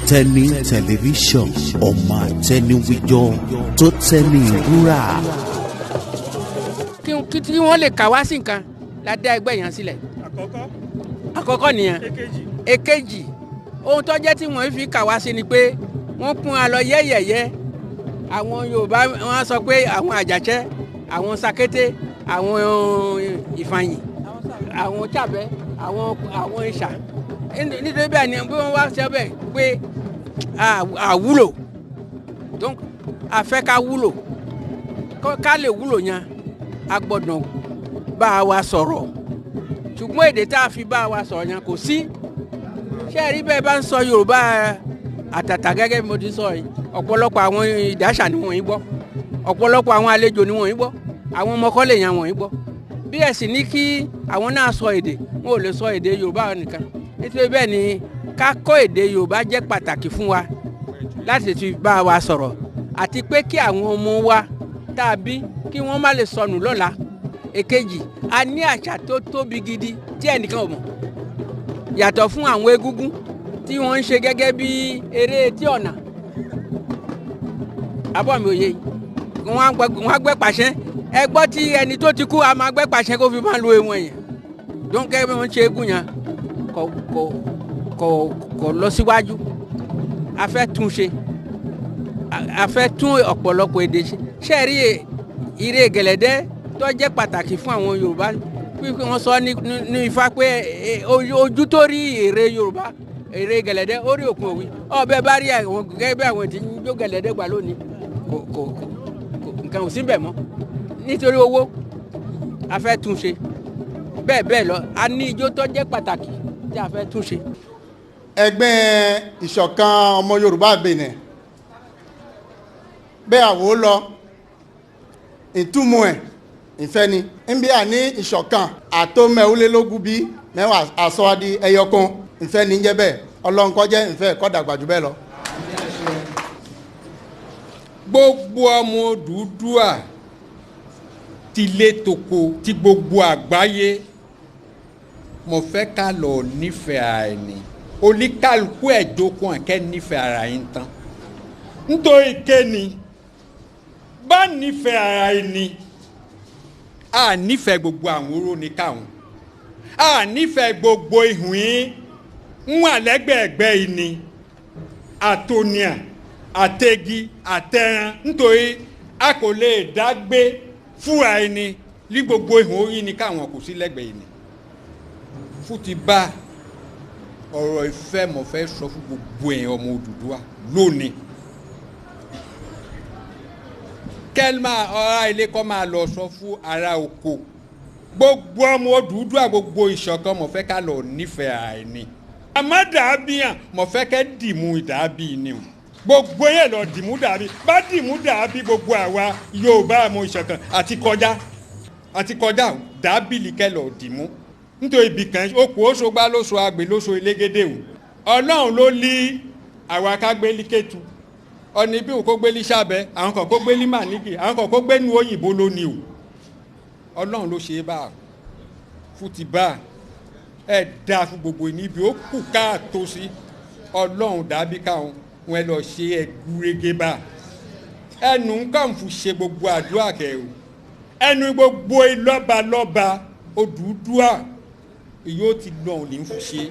Tẹ́ni tẹlifíṣọ̀n ọmọ àtẹniwíjọ tó tẹ́ni ìwúrà. Kí wọ́n lè kà wá sí nǹkan la dá ẹgbẹ́ yẹn sílẹ̀. Àkọ́kọ́ nìyẹn. Èkejì ohun tó jẹ́ tí wọ́n fi kà wá sí ni pé wọ́n kún wa lọ yẹ́yẹ̀yẹ́. Àwọn Yorùbá wọ́n sọ pé àwọn àjàṣẹ́, àwọn sakété, àwọn ìfàyìn, àwọn tàbẹ́, àwọn ìṣà. Nítorí bẹ́ẹ̀ ni bí wọ́n wá sẹ́bẹ̀ pé àwúlò donc a fẹ́ ká wúlò ká lè wúlò yẹn a gbọ́dọ̀ bá wa sọ̀rọ̀ ṣùgbọ́n èdè tá a fi bá wa sọ̀rọ̀ yẹn kò sí ṣé ẹ rí bẹ́ẹ̀ bá ń sọ Yorùbá àtàtà gẹ́gẹ́ bí mo ti sọ yìí ọ̀pọ̀lọpọ̀ àwọn ìdáṣà ni wọ́n ń gbọ́ ọ̀pọ̀lọpọ̀ àwọn àlejò ni wọ́n ń gbọ́ àwọn ọmọkọ́lé yẹn wọ́n ń gbọ́ bí ẹ̀ sì ní kí àwọn náà sọ èdè wọn ò lè sọ èdè Yorùbá nìkan nítorí bẹ́ẹ̀ ni ká kọ́ èdè Yorùbá jẹ́ pàtàkì fún wa láti fi bá wa sọ̀rọ̀ àti pé kí àwọn ọmọ wa tàbí kí wọ́n má lè sọnù lọ́la. Èkejì a ní àṣà tó tóbi gidi tí ẹnìkan ò mọ̀ yàtọ̀ fún àwọn egúngún tí wọ́n ń ṣe gẹ́gẹ́ bí eré etí ọ̀nà abọ́ mi ò yé wọ́n á gbẹ́ pàṣẹ ẹ gbọ́ tí ẹni tó ti kú a máa gbẹ́ pàṣẹ kó fi máa lo ewọn yẹn dóńkẹ́ bí wọ́n ṣe egún yẹn kò lọ síwájú a fẹ́ tún ṣe a fẹ́ tún ọ̀pọ̀lọpọ̀ èdè ṣe ṣe rí ìrè gẹ̀lẹ́dẹ́ tó jẹ́ pàtàkì fún àwọn Yorùbá pípé wọ́n sọ ní Ifá pé ojú tó rí èrè Yorùbá èrè gẹ̀lẹ́dẹ́ ó rí òkun òwì ọbẹ̀ bá rí àwọn gẹ́gẹ́ bí àwọn tí ń jó gẹ̀lẹ́dẹ́ gbà lónìí kò nǹkan ò sí bẹ̀ mọ́ nítorí owó a fẹ́ tún ṣe bẹ́ẹ̀ lọ a ní ijó tó jẹ́ pàtàkì tí a fẹ́ tún ṣe. Ẹgbẹ́ ìṣọ̀kan ọmọ Yorùbá Benin bẹ́ẹ̀ àwò lọ ìtumọ̀ ẹ̀ ìfẹ́ ni níbi àní ìṣọ̀kan àtọ́mẹ́wúlélógún bí mẹ́wàá àsọ̀wádìí ẹyọkan ìfẹ́ ní jẹ́ bẹ́ẹ̀ Ọlọ́run kó jẹ́ ìfẹ́ kó dàgbà jù bẹ́ẹ̀ lọ. Gbogbo ọmọ Odùduwà tilé toko ti gbogbo àgbáyé mo fẹ́ ká lọ nífẹ̀ẹ́ àìní oníkálukú ẹ̀dókun ẹ̀kẹ́ nífẹ̀ẹ́ ara yín tán nítorí kéènì bá nífẹ̀ẹ́ ara ẹni a nífẹ̀ẹ́ gbogbo àwọn oró ní káwọn a nífẹ̀ẹ́ gbogbo ihun yín ń wà lẹ́gbẹ̀ẹ́gbẹ́ ìní àtòníà àtẹ́gi àtẹran nítorí a kò lè dágbé fúra ẹni ní gbogbo ihun orí ní káwọn kò sí lẹ́gbẹ̀ẹ́ ìní fún ti bá ọ̀rọ̀ ìfẹ́ mo fẹ́ sọ fún gbogbo èèyàn ọmọ Odùduwà lónìí kẹ́lmà ọ̀rá ilé kọ́ máa lọ sọ fún ara oko gbogbo ọmọ Odùduwà gbogbo ìṣọ̀kan mo fẹ́ ká lọ nífẹ̀ẹ́ àìní àmọ́ dàbí hàn mo fẹ́ kẹ́ dìmú ìdàbí ni o gbogbo yẹn lọ dìmú dàbí bá dìmú dàbí gbogbo àwa Yorùbá àmọ́ ìṣọ̀kan àti kọjá dàbí likẹ́ lọ dìmú nítorí ibì kan okùn ó so gbá ló so agbè ló so elégédé o Ọlọ́run ló lí àwa ká gbé líkẹ́tù ọ̀nà ibi òkó gbé lí sábẹ́ àwọn kan kó gbé lí màníkì àwọn kan kó gbé nu òyìnbó lónìí o Ọlọ́run ló ṣe é bá fún ti bá ẹ dáa fún gbogbo níbi ó kù káàtó sí Ọlọ́run dàbí káwọn wọn lọ ṣe ẹgúrégé bá ẹnu nǹkan fún ṣe gbogbo àdúrà kẹ o ẹnu gbogbo lọ́balọ́ba Odùduwà yóò ti lọ òní fún ṣe.